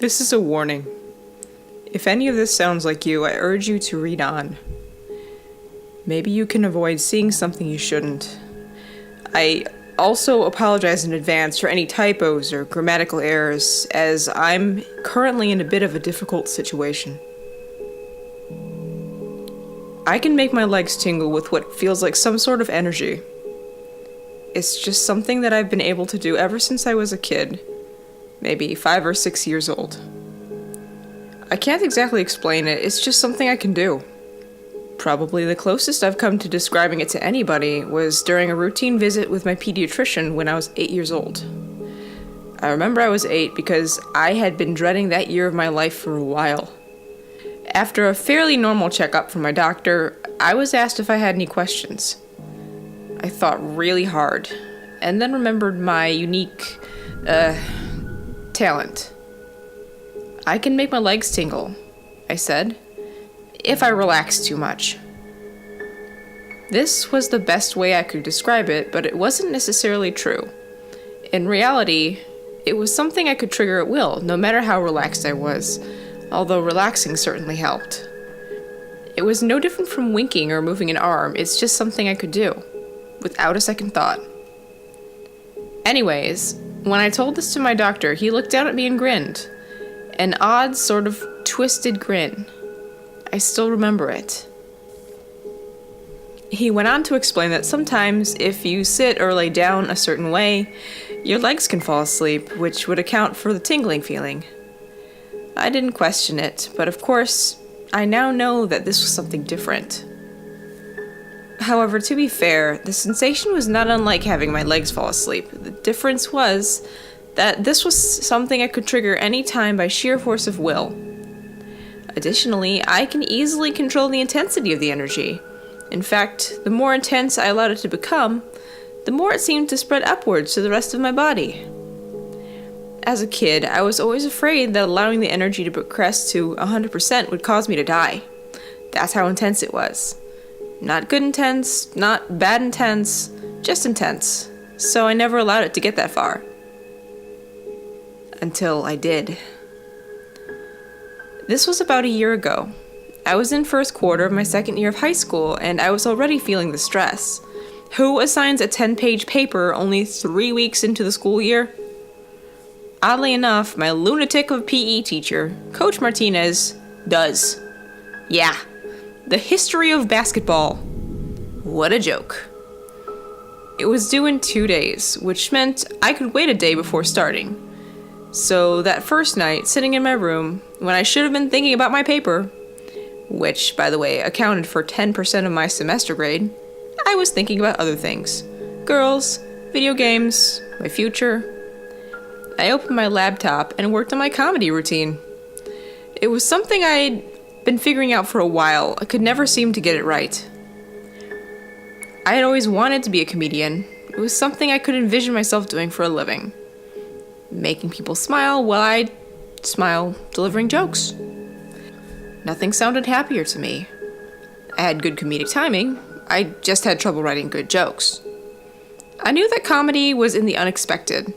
This is a warning. If any of this sounds like you, I urge you to read on. Maybe you can avoid seeing something you shouldn't. I also apologize in advance for any typos or grammatical errors, as I'm currently in a bit of a difficult situation. I can make my legs tingle with what feels like some sort of energy. It's just something that I've been able to do ever since I was a kid, maybe 5 or 6 years old. I can't exactly explain it, it's just something I can do. Probably the closest I've come to describing it to anybody was during a routine visit with my pediatrician when I was 8 years old. I remember I was 8 because I had been dreading that year of my life for a while. After a fairly normal checkup from my doctor, I was asked if I had any questions. I thought really hard, and then remembered my unique, talent. I can make my legs tingle, I said, if I relax too much. This was the best way I could describe it, but it wasn't necessarily true. In reality, it was something I could trigger at will, no matter how relaxed I was, although relaxing certainly helped. It was no different from winking or moving an arm, it's just something I could do, without a second thought. Anyways, when I told this to my doctor, he looked down at me and grinned. An odd, sort of twisted grin. I still remember it. He went on to explain that sometimes, if you sit or lay down a certain way, your legs can fall asleep, which would account for the tingling feeling. I didn't question it, but of course, I now know that this was something different. However, to be fair, the sensation was not unlike having my legs fall asleep. The difference was that this was something I could trigger any time by sheer force of will. Additionally, I can easily control the intensity of the energy. In fact, the more intense I allowed it to become, the more it seemed to spread upwards to the rest of my body. As a kid, I was always afraid that allowing the energy to progress to 100% would cause me to die. That's how intense it was. Not good intense, not bad intense, just intense. So I never allowed it to get that far. Until I did. This was about a year ago. I was in first quarter of my second year of high school, and I was already feeling the stress. Who assigns a 10-page paper only 3 weeks into the school year? Oddly enough, my lunatic of a PE teacher, Coach Martinez, does. Yeah, the history of basketball. What a joke. It was due in 2 days, which meant I could wait a day before starting. So that first night, sitting in my room, when I should have been thinking about my paper, which, by the way, accounted for 10% of my semester grade, I was thinking about other things. Girls, video games, my future. I opened my laptop and worked on my comedy routine. It was something I'd been figuring out for a while. I could never seem to get it right. I had always wanted to be a comedian. It was something I could envision myself doing for a living. Making people smile while I smile, delivering jokes. Nothing sounded happier to me. I had good comedic timing, I just had trouble writing good jokes. I knew that comedy was in the unexpected.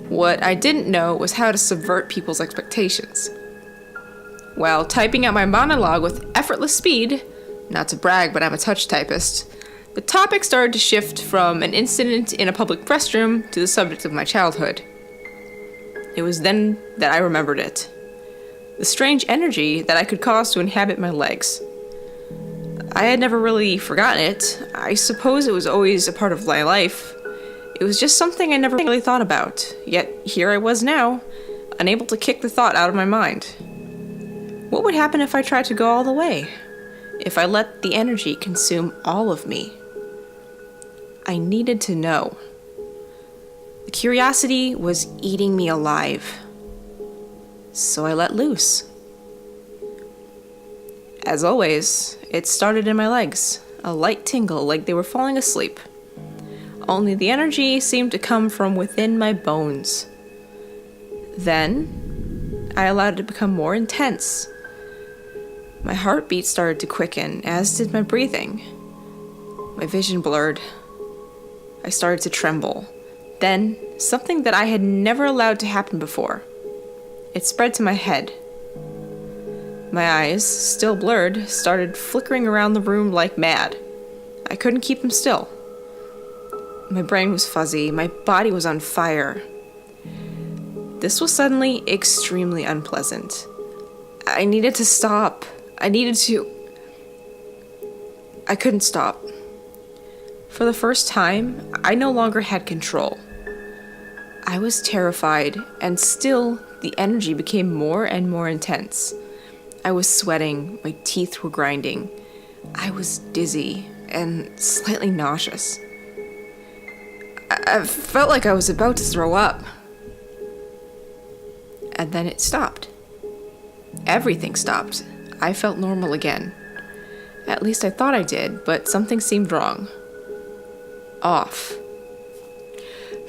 What I didn't know was how to subvert people's expectations. While typing out my monologue with effortless speed, not to brag, but I'm a touch typist, the topic started to shift from an incident in a public restroom to the subject of my childhood. It was then that I remembered it. The strange energy that I could cause to inhabit my legs. I had never really forgotten it. I suppose it was always a part of my life. It was just something I never really thought about. Yet here I was now, unable to kick the thought out of my mind. What would happen if I tried to go all the way? If I let the energy consume all of me? I needed to know. The curiosity was eating me alive. So I let loose. As always, it started in my legs, a light tingle like they were falling asleep. Only the energy seemed to come from within my bones. Then, I allowed it to become more intense. My heartbeat started to quicken, as did my breathing. My vision blurred. I started to tremble. Then, something that I had never allowed to happen before. It spread to my head. My eyes, still blurred, started flickering around the room like mad. I couldn't keep them still. My brain was fuzzy. My body was on fire. This was suddenly extremely unpleasant. I needed to stop. I couldn't stop. For the first time, I no longer had control. I was terrified, and still, the energy became more and more intense. I was sweating, my teeth were grinding. I was dizzy and slightly nauseous. I felt like I was about to throw up. And then it stopped. Everything stopped. I felt normal again. At least I thought I did, but something seemed wrong. Off.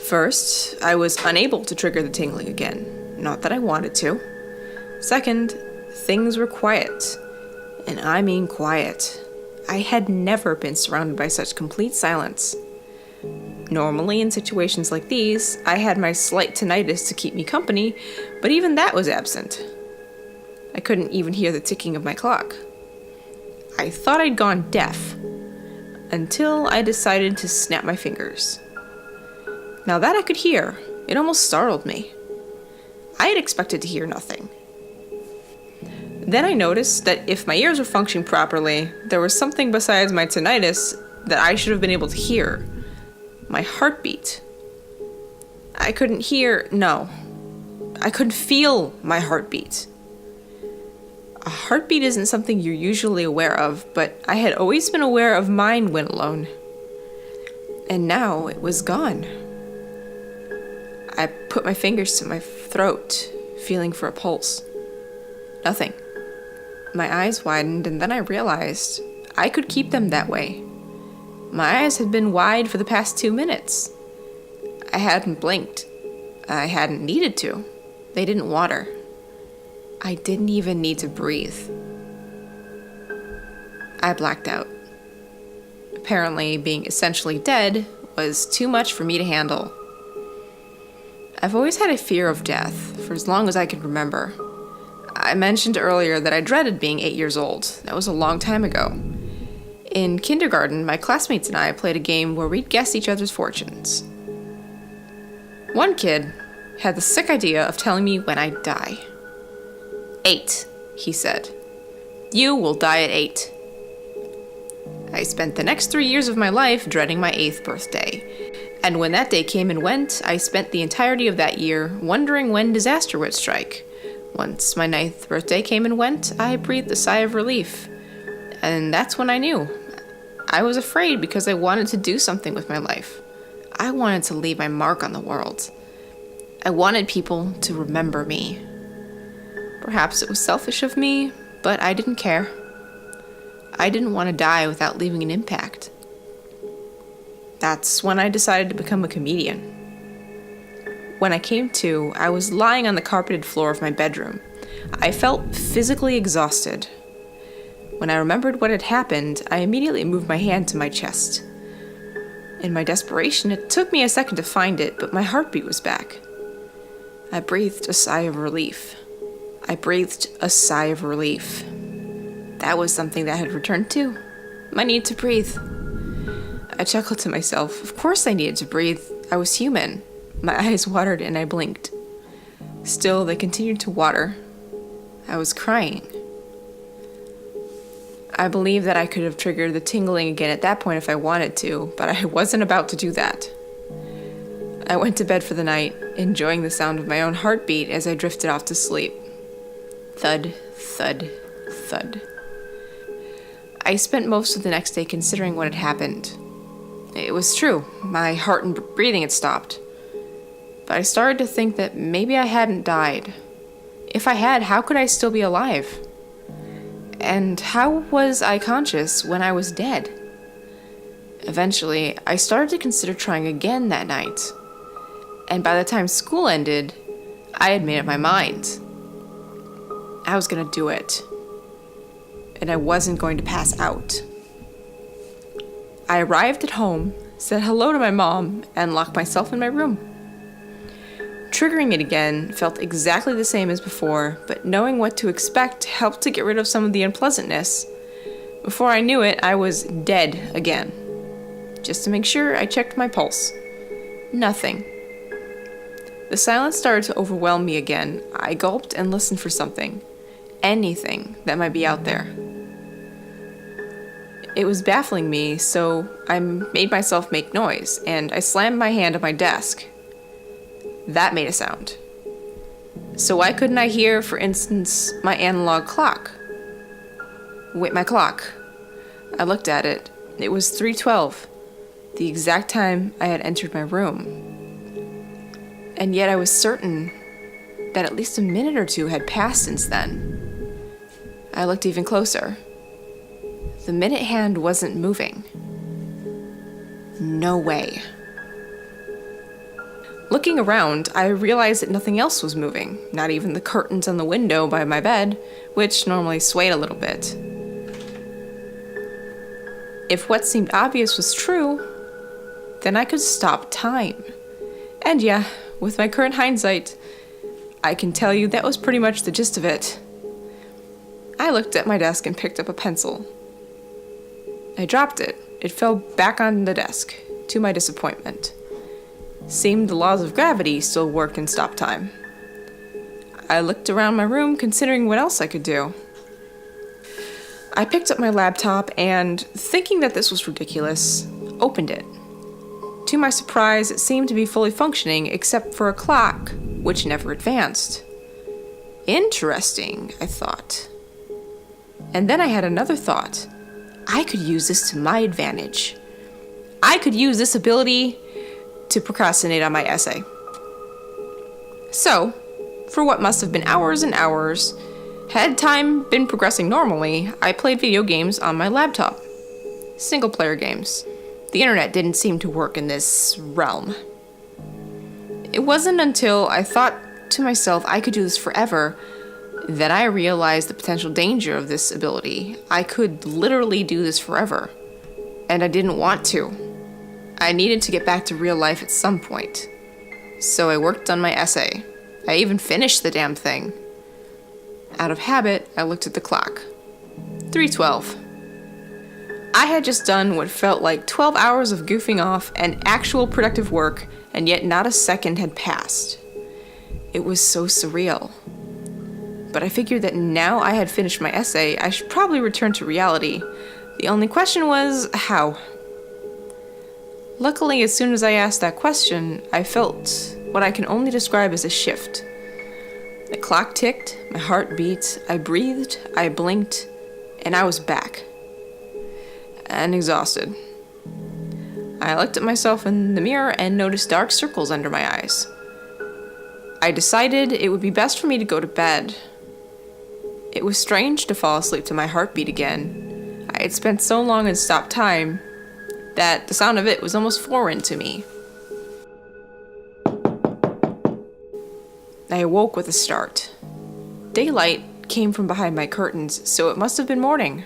First, I was unable to trigger the tingling again. Not that I wanted to. Second, things were quiet. And I mean quiet. I had never been surrounded by such complete silence. Normally, in situations like these, I had my slight tinnitus to keep me company, but even that was absent. I couldn't even hear the ticking of my clock. I thought I'd gone deaf, until I decided to snap my fingers. Now that I could hear, it almost startled me. I had expected to hear nothing. Then I noticed that if my ears were functioning properly, there was something besides my tinnitus that I should have been able to hear. My heartbeat. I couldn't feel my heartbeat. A heartbeat isn't something you're usually aware of, but I had always been aware of mine when alone. And now it was gone. I put my fingers to my throat, feeling for a pulse. Nothing. My eyes widened, and then I realized I could keep them that way. My eyes had been wide for the past 2 minutes. I hadn't blinked. I hadn't needed to. They didn't water. I didn't even need to breathe. I blacked out. Apparently, being essentially dead was too much for me to handle. I've always had a fear of death, for as long as I can remember. I mentioned earlier that I dreaded being 8 years old. That was a long time ago. In kindergarten, my classmates and I played a game where we'd guess each other's fortunes. One kid had the sick idea of telling me when I'd die. 8, he said. You will die at 8. I spent the next 3 years of my life dreading my 8th birthday. And when that day came and went, I spent the entirety of that year wondering when disaster would strike. Once my 9th birthday came and went, I breathed a sigh of relief. And that's when I knew. I was afraid because I wanted to do something with my life. I wanted to leave my mark on the world. I wanted people to remember me. Perhaps it was selfish of me, but I didn't care. I didn't want to die without leaving an impact. That's when I decided to become a comedian. When I came to, I was lying on the carpeted floor of my bedroom. I felt physically exhausted. When I remembered what had happened, I immediately moved my hand to my chest. In my desperation, it took me a second to find it, but my heartbeat was back. I breathed a sigh of relief. That was something that had returned too. My need to breathe. I chuckled to myself. Of course I needed to breathe. I was human. My eyes watered and I blinked. Still, they continued to water. I was crying. I believe that I could have triggered the tingling again at that point if I wanted to, but I wasn't about to do that. I went to bed for the night, enjoying the sound of my own heartbeat as I drifted off to sleep. Thud, thud, thud. I spent most of the next day considering what had happened. It was true, my heart and breathing had stopped. But I started to think that maybe I hadn't died. If I had, how could I still be alive? And how was I conscious when I was dead? Eventually, I started to consider trying again that night. And by the time school ended, I had made up my mind. I was going to do it. And I wasn't going to pass out. I arrived at home, said hello to my mom, and locked myself in my room. Triggering it again felt exactly the same as before, but knowing what to expect helped to get rid of some of the unpleasantness. Before I knew it, I was dead again. Just to make sure, I checked my pulse. Nothing. The silence started to overwhelm me again. I gulped and listened for something. Anything that might be out there. It was baffling me, so I made myself make noise, and I slammed my hand on my desk. That made a sound. So why couldn't I hear, for instance, my analog clock? Wait, my clock. I looked at it. It was 3:12, the exact time I had entered my room. And yet I was certain that at least a minute or two had passed since then. I looked even closer. The minute hand wasn't moving. No way. Looking around, I realized that nothing else was moving, not even the curtains on the window by my bed, which normally swayed a little bit. If what seemed obvious was true, then I could stop time. And yeah, with my current hindsight, I can tell you that was pretty much the gist of it. I looked at my desk and picked up a pencil. I dropped it. It fell back on the desk, to my disappointment. Seemed the laws of gravity still worked and stopped time. I looked around my room, considering what else I could do. I picked up my laptop and, thinking that this was ridiculous, opened it. To my surprise, it seemed to be fully functioning except for a clock, which never advanced. Interesting, I thought. And then I had another thought. I could use this to my advantage. I could use this ability to procrastinate on my essay. So, for what must have been hours and hours, had time been progressing normally, I played video games on my laptop. Single-player games. The internet didn't seem to work in this realm. It wasn't until I thought to myself I could do this forever that I realized the potential danger of this ability. I could literally do this forever. And I didn't want to. I needed to get back to real life at some point. So I worked on my essay. I even finished the damn thing. Out of habit, I looked at the clock. 3:12. I had just done what felt like 12 hours of goofing off and actual productive work, and yet not a second had passed. It was so surreal. But I figured that now I had finished my essay, I should probably return to reality. The only question was, how? Luckily, as soon as I asked that question, I felt what I can only describe as a shift. The clock ticked, my heart beat, I breathed, I blinked, and I was back. And exhausted. I looked at myself in the mirror and noticed dark circles under my eyes. I decided it would be best for me to go to bed. It was strange to fall asleep to my heartbeat again. I had spent so long in stop time that the sound of it was almost foreign to me. I awoke with a start. Daylight came from behind my curtains, so it must have been morning.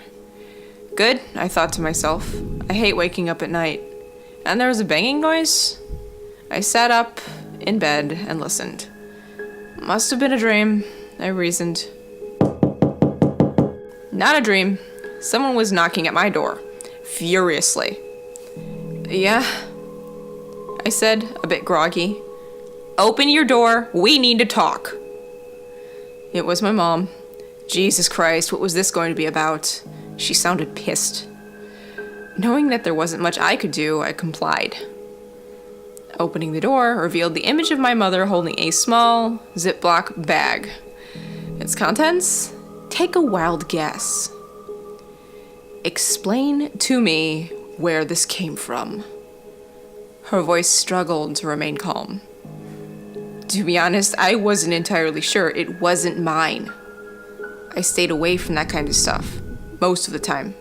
Good, I thought to myself. I hate waking up at night. And there was a banging noise? I sat up in bed and listened. Must have been a dream, I reasoned. Not a dream. Someone was knocking at my door, furiously. Yeah, I said, a bit groggy. Open your door, we need to talk. It was my mom. Jesus Christ, what was this going to be about? She sounded pissed. Knowing that there wasn't much I could do, I complied. Opening the door revealed the image of my mother holding a small Ziploc bag. Its contents? Take a wild guess. Explain to me where this came from. Her voice struggled to remain calm. To be honest, I wasn't entirely sure. It wasn't mine. I stayed away from that kind of stuff, most of the time.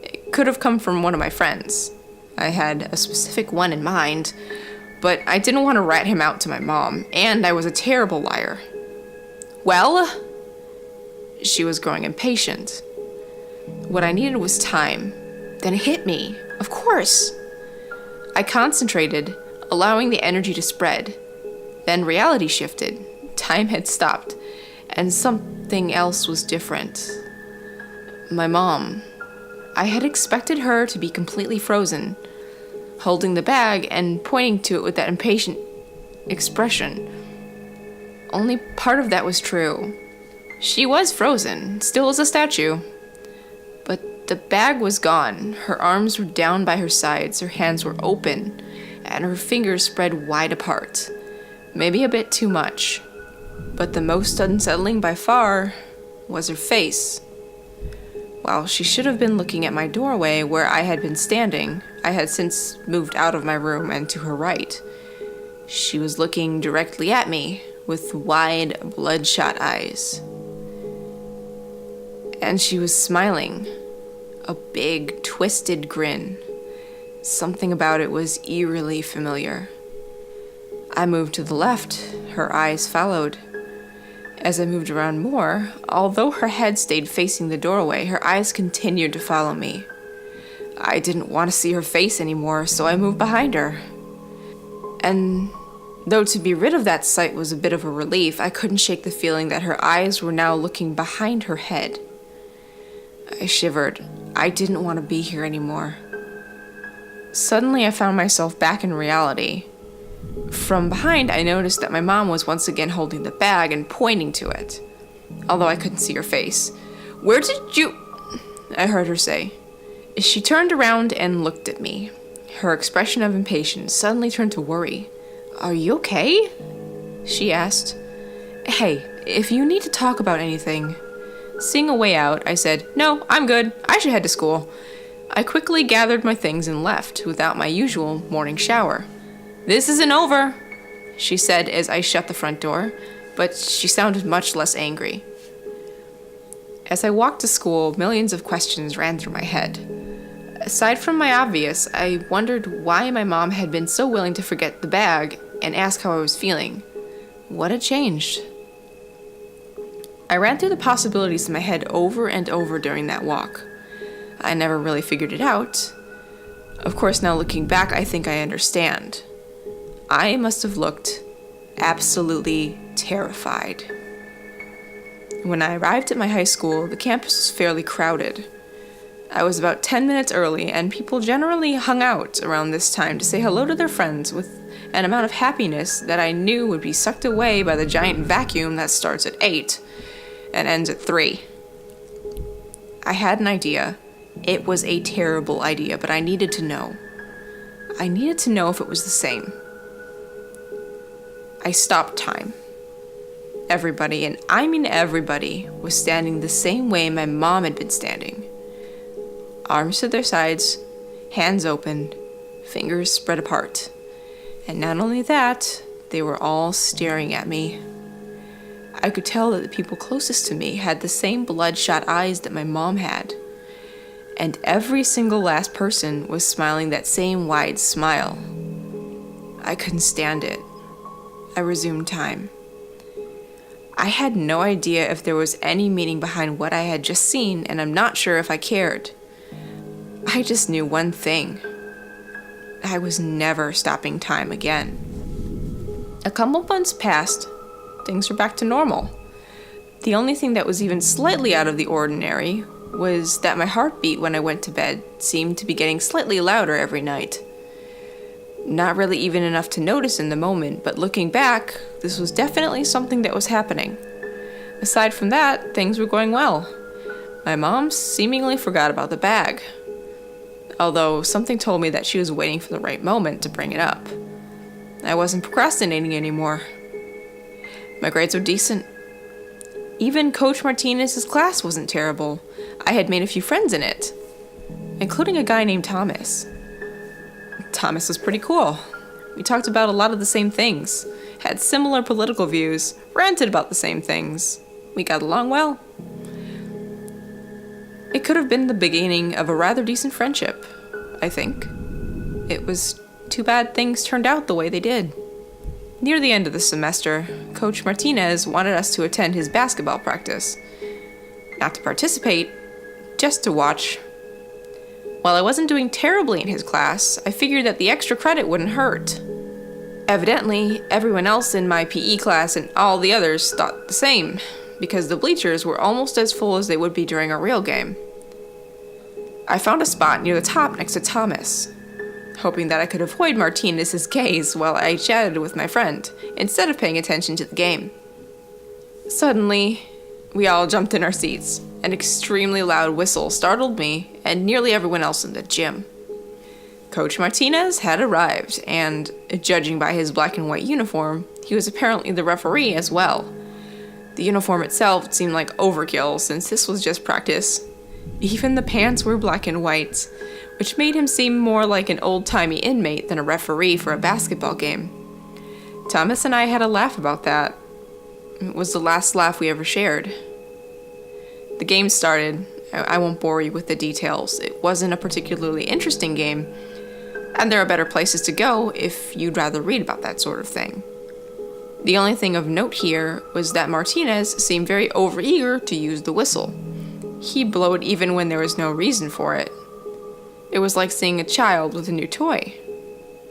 It could have come from one of my friends. I had a specific one in mind, but I didn't want to rat him out to my mom, and I was a terrible liar. Well? She was growing impatient. What I needed was time. Then it hit me. Of course. I concentrated, allowing the energy to spread. Then reality shifted. Time had stopped, and something else was different. My mom. I had expected her to be completely frozen, holding the bag and pointing to it with that impatient expression. Only part of that was true. She was frozen, still as a statue. But the bag was gone. Her arms were down by her sides, her hands were open, and her fingers spread wide apart. Maybe a bit too much. But the most unsettling by far was her face. While she should have been looking at my doorway where I had been standing, I had since moved out of my room and to her right. She was looking directly at me with wide, bloodshot eyes. And she was smiling. A big, twisted grin. Something about it was eerily familiar. I moved to the left. Her eyes followed. As I moved around more, although her head stayed facing the doorway, her eyes continued to follow me. I didn't want to see her face anymore, so I moved behind her. And though to be rid of that sight was a bit of a relief, I couldn't shake the feeling that her eyes were now looking behind her head. I shivered. I didn't want to be here anymore. Suddenly, I found myself back in reality. From behind, I noticed that my mom was once again holding the bag and pointing to it, although I couldn't see her face. "Where did you—" I heard her say. She turned around and looked at me. Her expression of impatience suddenly turned to worry. "Are you okay?" she asked. "Hey, if you need to talk about anything..." Seeing a way out, I said, "No, I'm good. I should head to school." I quickly gathered my things and left without my usual morning shower. "This isn't over," she said as I shut the front door, but she sounded much less angry. As I walked to school, millions of questions ran through my head. Aside from my obvious, I wondered why my mom had been so willing to forget the bag and ask how I was feeling. What had changed? I ran through the possibilities in my head over and over during that walk. I never really figured it out. Of course, now looking back, I think I understand. I must have looked absolutely terrified. When I arrived at my high school, the campus was fairly crowded. I was about 10 minutes early, and people generally hung out around this time to say hello to their friends with an amount of happiness that I knew would be sucked away by the giant vacuum that starts at 8 and ends at 3. I had an idea. It was a terrible idea, but I needed to know. I needed to know if it was the same. I stopped time. Everybody, and I mean everybody, was standing the same way my mom had been standing. Arms to their sides, hands open, fingers spread apart. And not only that, they were all staring at me. I could tell that the people closest to me had the same bloodshot eyes that my mom had. And every single last person was smiling that same wide smile. I couldn't stand it. I resumed time. I had no idea if there was any meaning behind what I had just seen, and I'm not sure if I cared. I just knew one thing. I was never stopping time again. A couple months passed. Things were back to normal. The only thing that was even slightly out of the ordinary was that my heartbeat when I went to bed seemed to be getting slightly louder every night. Not really even enough to notice in the moment, but looking back, this was definitely something that was happening. Aside from that, things were going well. My mom seemingly forgot about the bag, although something told me that she was waiting for the right moment to bring it up. I wasn't procrastinating anymore. My grades were decent. Even Coach Martinez's class wasn't terrible. I had made a few friends in it, including a guy named Thomas. Thomas was pretty cool. We talked about a lot of the same things, had similar political views, ranted about the same things. We got along well. It could have been the beginning of a rather decent friendship, I think. It was too bad things turned out the way they did. Near the end of the semester, Coach Martinez wanted us to attend his basketball practice. Not to participate, just to watch. While I wasn't doing terribly in his class, I figured that the extra credit wouldn't hurt. Evidently, everyone else in my PE class and all the others thought the same, because the bleachers were almost as full as they would be during a real game. I found a spot near the top next to Thomas, hoping that I could avoid Martinez's gaze while I chatted with my friend, instead of paying attention to the game. Suddenly, we all jumped in our seats. An extremely loud whistle startled me and nearly everyone else in the gym. Coach Martinez had arrived, and, judging by his black and white uniform, he was apparently the referee as well. The uniform itself seemed like overkill since this was just practice. Even the pants were black and white, which made him seem more like an old-timey inmate than a referee for a basketball game. Thomas and I had a laugh about that. It was the last laugh we ever shared. The game started. I won't bore you with the details. It wasn't a particularly interesting game, and there are better places to go if you'd rather read about that sort of thing. The only thing of note here was that Martinez seemed very overeager to use the whistle. He blew it even when there was no reason for it. It was like seeing a child with a new toy.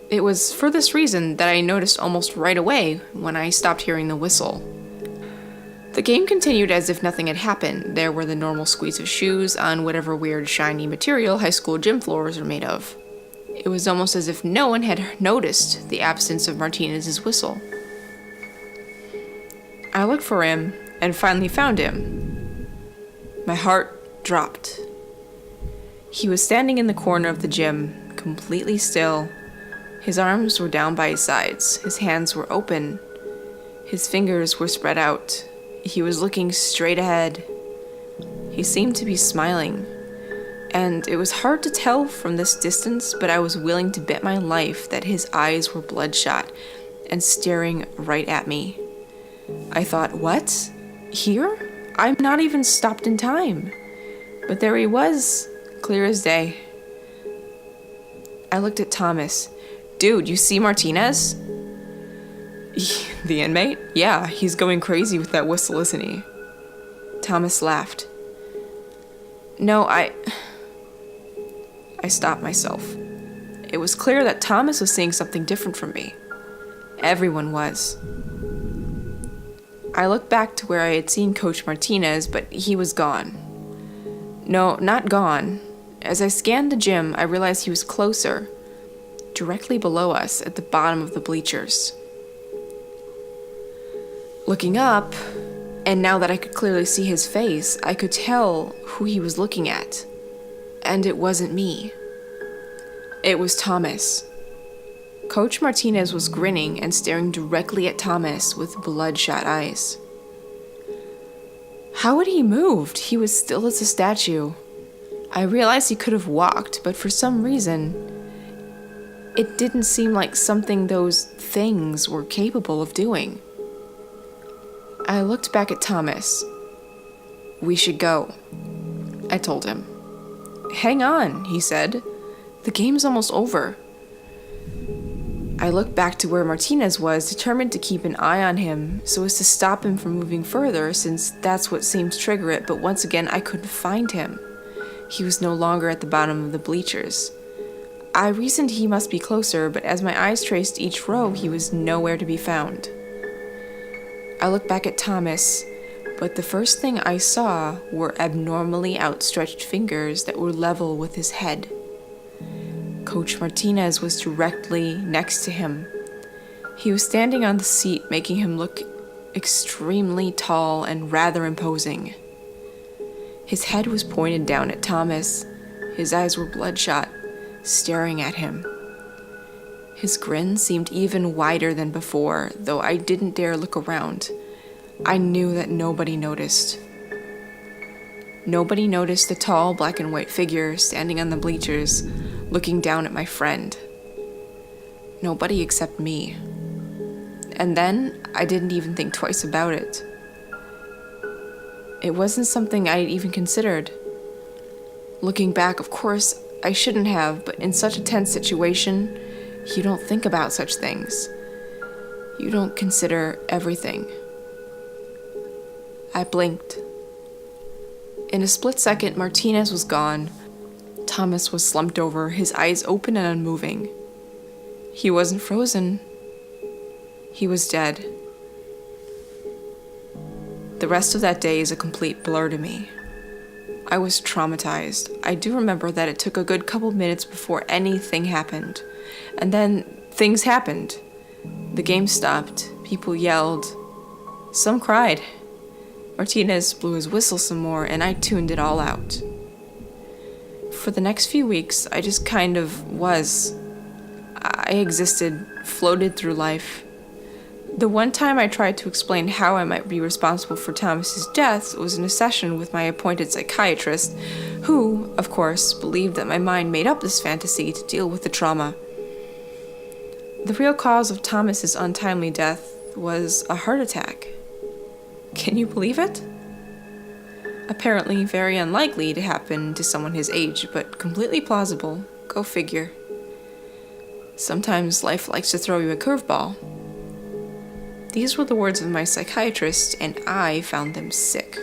It was for this reason that I noticed almost right away when I stopped hearing the whistle. The game continued as if nothing had happened. There were the normal squeeze of shoes on whatever weird shiny material high school gym floors are made of. It was almost as if no one had noticed the absence of Martinez's whistle. I looked for him and finally found him. My heart dropped. He was standing in the corner of the gym, completely still. His arms were down by his sides. His hands were open. His fingers were spread out. He was looking straight ahead. He seemed to be smiling. And it was hard to tell from this distance, but I was willing to bet my life that his eyes were bloodshot and staring right at me. I thought, what? Here? I'm not even stopped in time. But there he was, clear as day. I looked at Thomas. Dude, you see Martinez? The inmate? Yeah, he's going crazy with that whistle, isn't he? Thomas laughed. No, I stopped myself. It was clear that Thomas was seeing something different from me. Everyone was. I looked back to where I had seen Coach Martinez, but he was gone. No, not gone. As I scanned the gym, I realized he was closer, directly below us at the bottom of the bleachers. Looking up, and now that I could clearly see his face, I could tell who he was looking at. And it wasn't me. It was Thomas. Coach Martinez was grinning and staring directly at Thomas with bloodshot eyes. How had he moved? He was still as a statue. I realized he could have walked, but for some reason, it didn't seem like something those things were capable of doing. I looked back at Thomas. We should go, I told him. Hang on, he said. The game's almost over. I looked back to where Martinez was, determined to keep an eye on him so as to stop him from moving further, since that's what seemed to trigger it, but once again I couldn't find him. He was no longer at the bottom of the bleachers. I reasoned he must be closer, but as my eyes traced each row, he was nowhere to be found. I looked back at Thomas, but the first thing I saw were abnormally outstretched fingers that were level with his head. Coach Martinez was directly next to him. He was standing on the seat, making him look extremely tall and rather imposing. His head was pointed down at Thomas. His eyes were bloodshot, staring at him. His grin seemed even wider than before, though I didn't dare look around. I knew that nobody noticed. Nobody noticed the tall black and white figure standing on the bleachers, looking down at my friend. Nobody except me. And then I didn't even think twice about it. It wasn't something I had even considered. Looking back, of course, I shouldn't have, but in such a tense situation, you don't think about such things. You don't consider everything. I blinked. In a split second, Martinez was gone. Thomas was slumped over, his eyes open and unmoving. He wasn't frozen. He was dead. The rest of that day is a complete blur to me. I was traumatized. I do remember that it took a good couple minutes before anything happened. And then things happened. The game stopped. People yelled. Some cried. Martinez blew his whistle some more, and I tuned it all out. For the next few weeks, I just kind of was. I existed, floated through life. The one time I tried to explain how I might be responsible for Thomas's death was in a session with my appointed psychiatrist, who, of course, believed that my mind made up this fantasy to deal with the trauma. The real cause of Thomas's untimely death was a heart attack. Can you believe it? Apparently very unlikely to happen to someone his age, but completely plausible. Go figure. Sometimes life likes to throw you a curveball. These were the words of my psychiatrist, and I found them sick.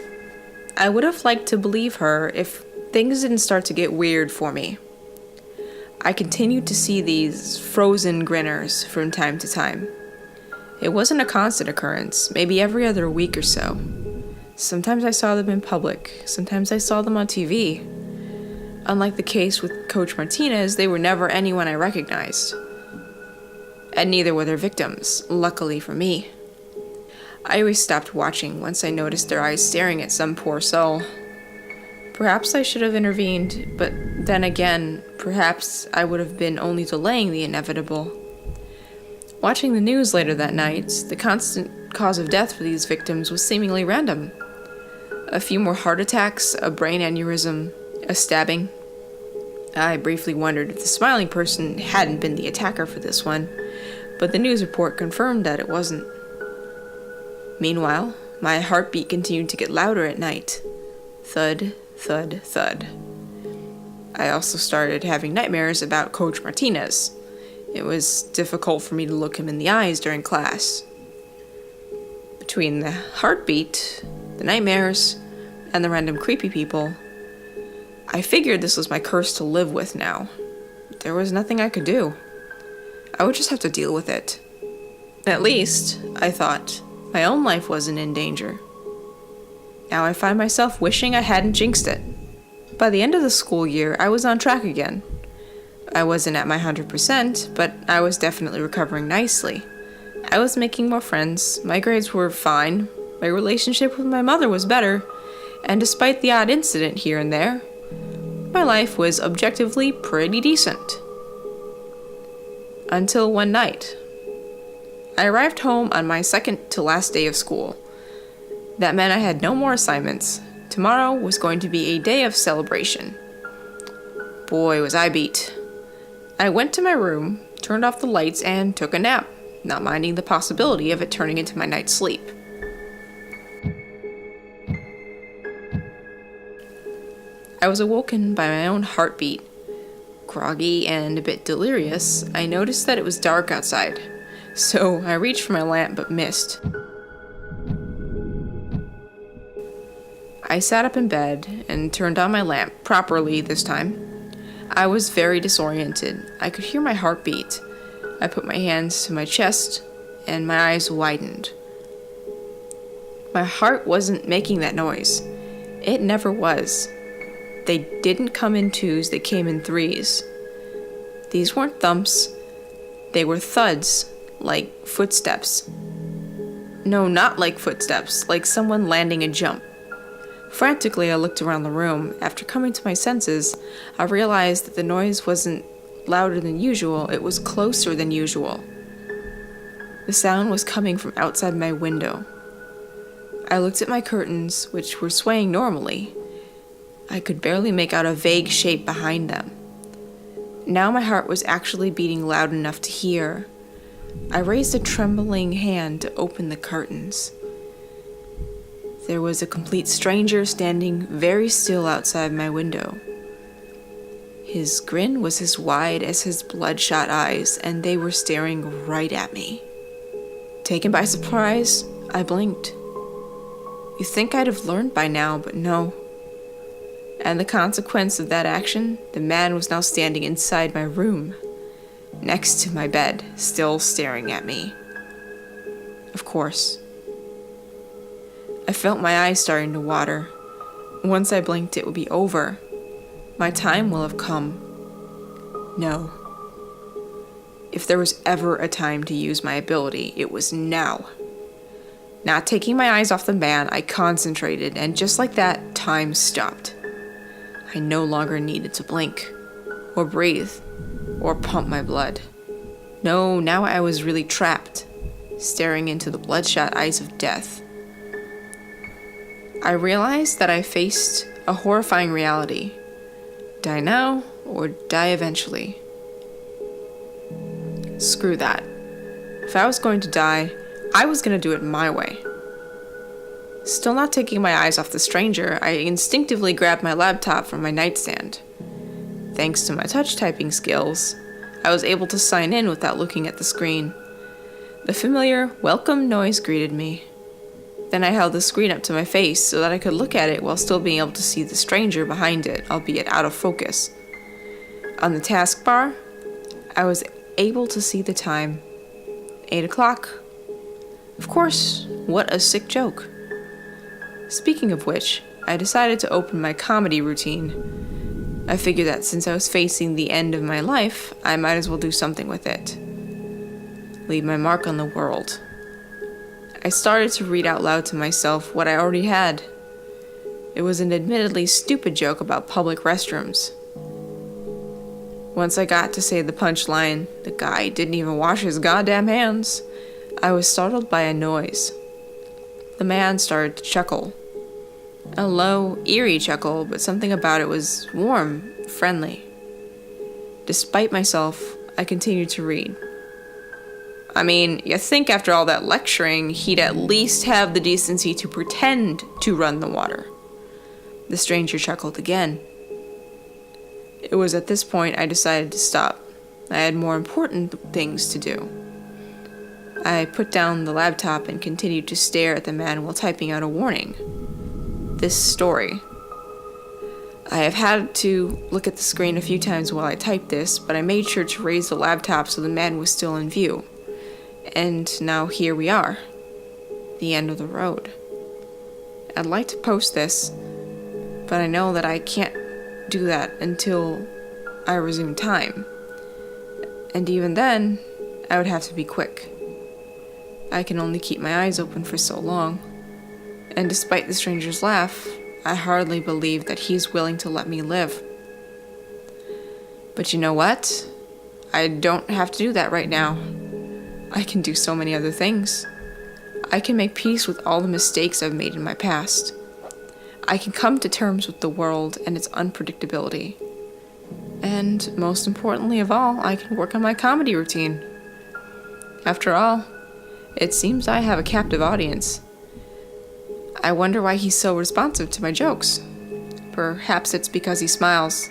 I would have liked to believe her if things didn't start to get weird for me. I continued to see these frozen grinners from time to time. It wasn't a constant occurrence, maybe every other week or so. Sometimes I saw them in public, sometimes I saw them on TV. Unlike the case with Coach Martinez, they were never anyone I recognized. And neither were their victims, luckily for me. I always stopped watching once I noticed their eyes staring at some poor soul. Perhaps I should have intervened, but then again, perhaps I would have been only delaying the inevitable. Watching the news later that night, the constant cause of death for these victims was seemingly random. A few more heart attacks, a brain aneurysm, a stabbing. I briefly wondered if the smiling person hadn't been the attacker for this one, but the news report confirmed that it wasn't. Meanwhile, my heartbeat continued to get louder at night. Thud, thud, thud. I also started having nightmares about Coach Martinez. It was difficult for me to look him in the eyes during class. Between the heartbeat, the nightmares, and the random creepy people, I figured this was my curse to live with now. There was nothing I could do. I would just have to deal with it. At least, I thought, my own life wasn't in danger. Now I find myself wishing I hadn't jinxed it. By the end of the school year, I was on track again. I wasn't at my 100%, but I was definitely recovering nicely. I was making more friends, my grades were fine, my relationship with my mother was better, and despite the odd incident here and there, my life was objectively pretty decent. Until one night. I arrived home on my second to last day of school. That meant I had no more assignments. Tomorrow was going to be a day of celebration. Boy, was I beat. I went to my room, turned off the lights, and took a nap, not minding the possibility of it turning into my night's sleep. I was awoken by my own heartbeat. Groggy and a bit delirious, I noticed that it was dark outside, so I reached for my lamp but missed. I sat up in bed and turned on my lamp, properly this time. I was very disoriented. I could hear my heartbeat. I put my hands to my chest, and my eyes widened. My heart wasn't making that noise. It never was. They didn't come in twos, they came in threes. These weren't thumps. They were thuds, like footsteps. No, not like footsteps, like someone landing a jump. Frantically, I looked around the room. After coming to my senses, I realized that the noise wasn't louder than usual, it was closer than usual. The sound was coming from outside my window. I looked at my curtains, which were swaying normally. I could barely make out a vague shape behind them. Now my heart was actually beating loud enough to hear. I raised a trembling hand to open the curtains. There was a complete stranger standing very still outside my window. His grin was as wide as his bloodshot eyes, and they were staring right at me. Taken by surprise, I blinked. You'd think I'd have learned by now, but no. And the consequence of that action, the man was now standing inside my room, next to my bed, still staring at me. Of course. I felt my eyes starting to water. Once I blinked, it would be over. My time will have come. No. If there was ever a time to use my ability, it was now. Not taking my eyes off the man, I concentrated, and just like that, time stopped. I no longer needed to blink, or breathe, or pump my blood. No, now I was really trapped, staring into the bloodshot eyes of death. I realized that I faced a horrifying reality. Die now, or die eventually. Screw that. If I was going to die, I was going to do it my way. Still not taking my eyes off the stranger, I instinctively grabbed my laptop from my nightstand. Thanks to my touch typing skills, I was able to sign in without looking at the screen. The familiar welcome noise greeted me. Then I held the screen up to my face so that I could look at it while still being able to see the stranger behind it, albeit out of focus. On the taskbar, I was able to see the time. 8 o'clock. Of course, what a sick joke. Speaking of which, I decided to open my comedy routine. I figured that since I was facing the end of my life, I might as well do something with it. Leave my mark on the world. I started to read out loud to myself what I already had. It was an admittedly stupid joke about public restrooms. Once I got to say the punchline, the guy didn't even wash his goddamn hands, I was startled by a noise. The man started to chuckle. A low, eerie chuckle, but something about it was warm, friendly. Despite myself, I continued to read. I mean, you think after all that lecturing, he'd at least have the decency to pretend to run the water. The stranger chuckled again. It was at this point I decided to stop. I had more important things to do. I put down the laptop and continued to stare at the man while typing out a warning. This story. I have had to look at the screen a few times while I typed this, but I made sure to raise the laptop so the man was still in view. And now here we are. The end of the road. I'd like to post this, but I know that I can't do that until I resume time. And even then, I would have to be quick. I can only keep my eyes open for so long. And despite the stranger's laugh, I hardly believe that he's willing to let me live. But you know what? I don't have to do that right now. I can do so many other things. I can make peace with all the mistakes I've made in my past. I can come to terms with the world and its unpredictability. And most importantly of all, I can work on my comedy routine. After all, it seems I have a captive audience. I wonder why he's so responsive to my jokes. Perhaps it's because he smiles.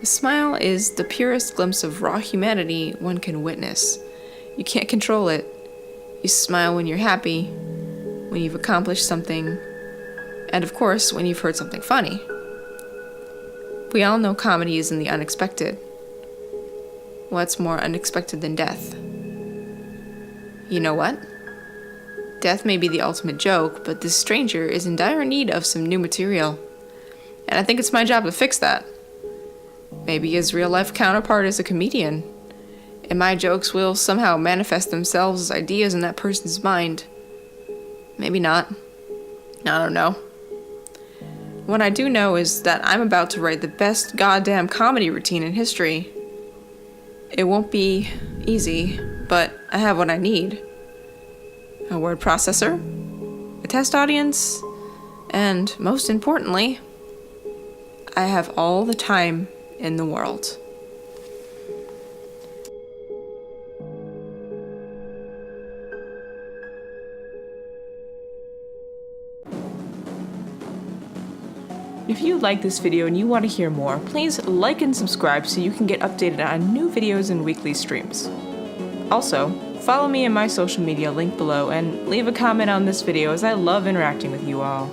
A smile is the purest glimpse of raw humanity one can witness. You can't control it. You smile when you're happy, when you've accomplished something, and of course, when you've heard something funny. We all know comedy is in the unexpected. What's more unexpected than death? You know what? Death may be the ultimate joke, but this stranger is in dire need of some new material. And I think it's my job to fix that. Maybe his real-life counterpart is a comedian, and my jokes will somehow manifest themselves as ideas in that person's mind. Maybe not. I don't know. What I do know is that I'm about to write the best goddamn comedy routine in history. It won't be easy, but I have what I need. A word processor, a test audience, and most importantly, I have all the time in the world. If you like this video and you want to hear more, please like and subscribe so you can get updated on new videos and weekly streams. Also, follow me in my social media link below and leave a comment on this video as I love interacting with you all.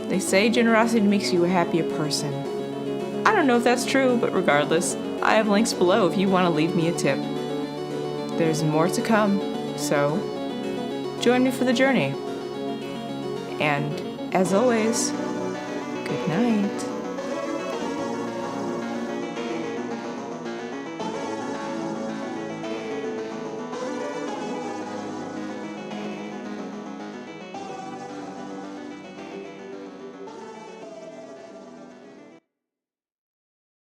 They say generosity makes you a happier person. I don't know if that's true, but regardless, I have links below if you want to leave me a tip. There's more to come, so join me for the journey. And as always, good night.